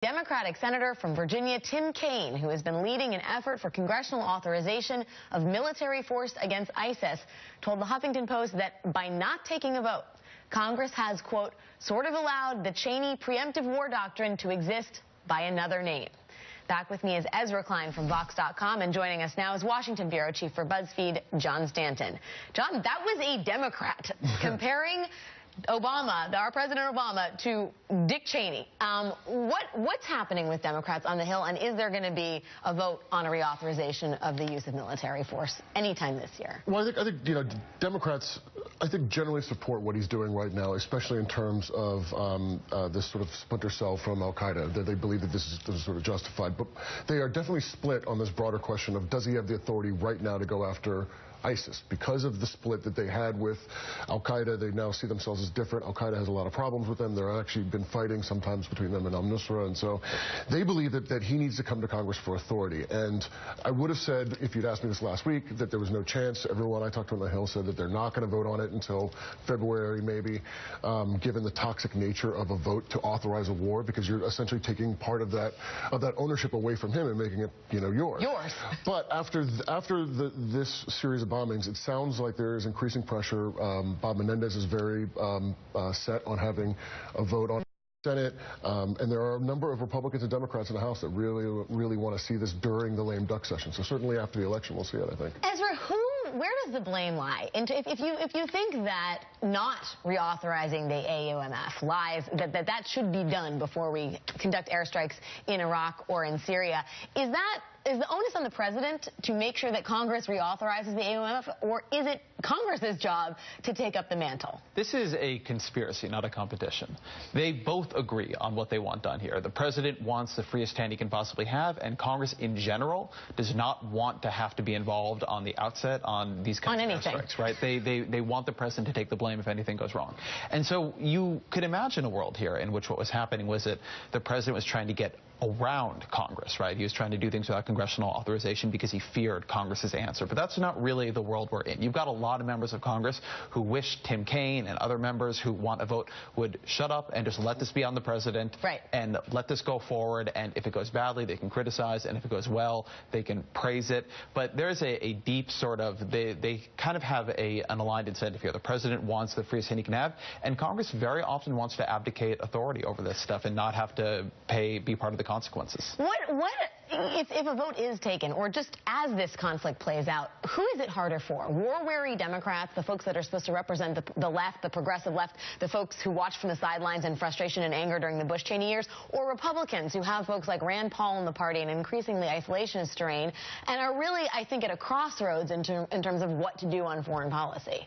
Democratic Senator from Virginia, Tim Kaine, who has been leading an effort for congressional authorization of military force against ISIS, told the Huffington Post that by not taking a vote, Congress has, quote, sort of allowed the Cheney preemptive war doctrine to exist by another name. Back with me is Ezra Klein from Vox.com, and joining us now is Washington Bureau Chief for BuzzFeed, John Stanton. John, that was a Democrat comparing Obama, our President Obama, to Dick Cheney. What's happening with Democrats on the Hill, and is there going to be a vote on a reauthorization of the use of military force anytime this year? Well, I think Democrats, I think, generally support what he's doing right now, especially in terms of this sort of splinter cell from al-Qaeda. That they believe that this is sort of justified, but they are definitely split on this broader question of does he have the authority right now to go after ISIS. Because of the split that they had with al-Qaeda, they now see themselves as different. Al-Qaeda has a lot of problems with them. They're actually been fighting sometimes between them and al-Nusra, and so they believe that he needs to come to Congress for authority. And I would have said, if you'd asked me this last week, that there was no chance. Everyone I talked to on the Hill said that they're not going to vote on it until February, maybe, given the toxic nature of a vote to authorize a war, because you're essentially taking part of that ownership away from him and making it, yours. But after this series of bombings, it sounds like there is increasing pressure. Bob Menendez is very set on having a vote on the Senate, and there are a number of Republicans and Democrats in the House that really want to see this during the lame duck session. So certainly after the election, we'll see it, I think. Ezra, where does the blame lie? And if you think that not reauthorizing the AUMF lies, that should be done before we conduct airstrikes in Iraq or in Syria, is the onus on the president to make sure that Congress reauthorizes the AUMF, or is it Congress's job to take up the mantle? This is a conspiracy, not a competition. They both agree on what they want done here. The president wants the freest hand he can possibly have, and Congress in general does not want to have to be involved on the outset on these kinds of airstrikes, right? They want the president to take the blame if anything goes wrong. And so you could imagine a world here in which what was happening was that the president was trying to get around Congress, right? He was trying to do things without congressional authorization because he feared Congress's answer. But that's not really the world we're in. You've got a lot of members of Congress who wish Tim Kaine and other members who want a vote would shut up and just let this be on the president, right, and let this go forward. And if it goes badly, they can criticize, and if it goes well, they can praise it. But there's a deep sort of, they kind of have an aligned incentive here. The president wants the freest hand he can have, and Congress very often wants to abdicate authority over this stuff and not have to be part of the consequences. If a vote is taken, or just as this conflict plays out, who is it harder for? War-weary Democrats, the folks that are supposed to represent the left, the progressive left, the folks who watched from the sidelines in frustration and anger during the Bush-Cheney years, or Republicans who have folks like Rand Paul in the party, an increasingly isolationist terrain, and are really, I think, at a crossroads in terms of what to do on foreign policy?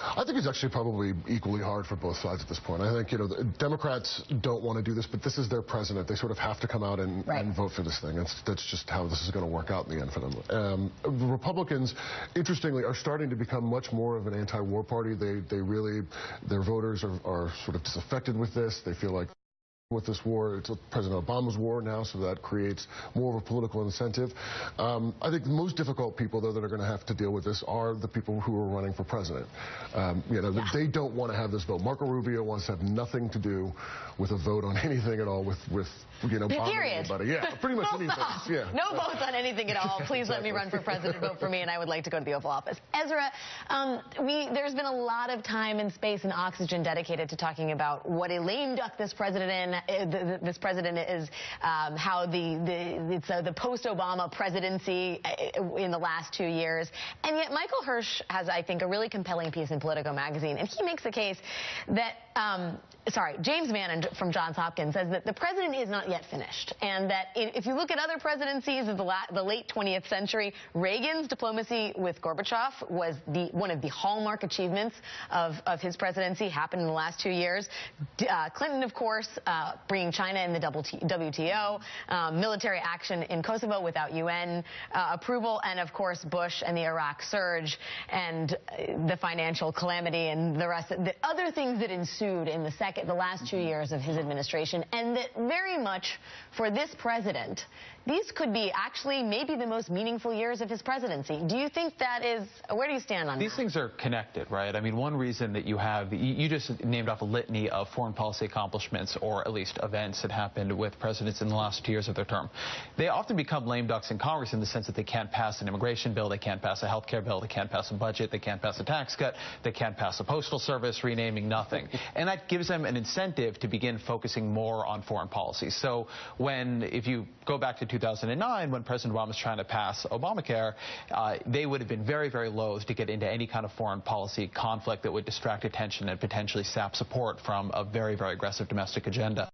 I think it's actually probably equally hard for both sides at this point. I think, the Democrats don't want to do this, but this is their president. They sort of have to come out and vote for this thing. That's just how this is going to work out in the end for them. The Republicans, interestingly, are starting to become much more of an anti-war party. Their voters are sort of disaffected with this. They feel like with this war, it's President Obama's war now, so that creates more of a political incentive. I think the most difficult people, though, that are going to have to deal with this are the people who are running for president. They don't want to have this vote. Marco Rubio wants to have nothing to do with a vote on anything at all with period. Anybody. Yeah, pretty much anything. Yeah. No votes on anything at all. Please Exactly. let me run for president, vote for me, and I would like to go to the Oval Office. Ezra, there's been a lot of time and space and oxygen dedicated to talking about what a lame duck this president is, how it's the post-Obama presidency in the last 2 years. And yet Michael Hirsch has, I think, a really compelling piece in Politico magazine, and he makes the case that, James Vannon from Johns Hopkins says that the president is not yet finished, and that if you look at other presidencies of the late 20th century, Reagan's diplomacy with Gorbachev was one of the hallmark achievements of his presidency, happened in the last 2 years. Clinton, of course, bringing China in the WTO, military action in Kosovo without UN approval, and of course Bush and the Iraq surge and the financial calamity and the other things that ensued in the last 2 years of his administration, and that very much much for this president, these could be actually maybe the most meaningful years of his presidency. Do you think that is, where do you stand on These things are connected, right? I mean, one reason that you have, you just named off a litany of foreign policy accomplishments, or at least events that happened with presidents in the last 2 years of their term. They often become lame ducks in Congress in the sense that they can't pass an immigration bill, they can't pass a health care bill, they can't pass a budget, they can't pass a tax cut, they can't pass a postal service, renaming nothing. And that gives them an incentive to begin focusing more on foreign policy. So if you go back to 2009, when President Obama was trying to pass Obamacare, they would have been very, very loath to get into any kind of foreign policy conflict that would distract attention and potentially sap support from a very, very aggressive domestic agenda.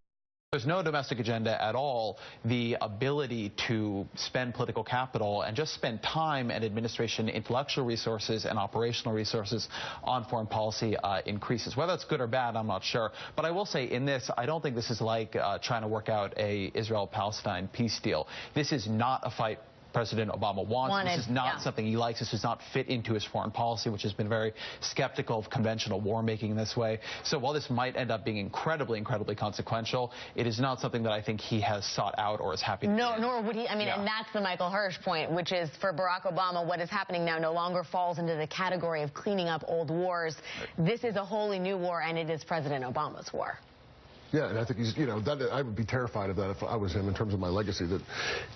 There's no domestic agenda at all. The ability to spend political capital and just spend time and administration intellectual resources and operational resources on foreign policy increases. Whether that's good or bad, I'm not sure. But I will say in this, I don't think this is like trying to work out a Israel-Palestine peace deal. This is not a fight President Obama wants. This is not something he likes. This does not fit into his foreign policy, which has been very skeptical of conventional war making in this way. So while this might end up being incredibly, incredibly consequential, it is not something that I think he has sought out or is happy to do. No, nor would he. I mean, and that's the Michael Hirsch point, which is for Barack Obama, what is happening now no longer falls into the category of cleaning up old wars. This is a wholly new war, and it is President Obama's war. Yeah, and I think he's, I would be terrified of that if I was him in terms of my legacy, that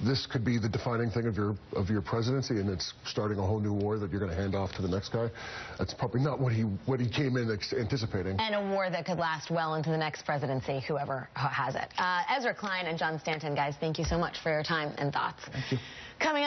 this could be the defining thing of your presidency, and it's starting a whole new war that you're going to hand off to the next guy. That's probably not what he came in anticipating. And a war that could last well into the next presidency, whoever has it. Ezra Klein and John Stanton, guys, thank you so much for your time and thoughts. Thank you. Coming up.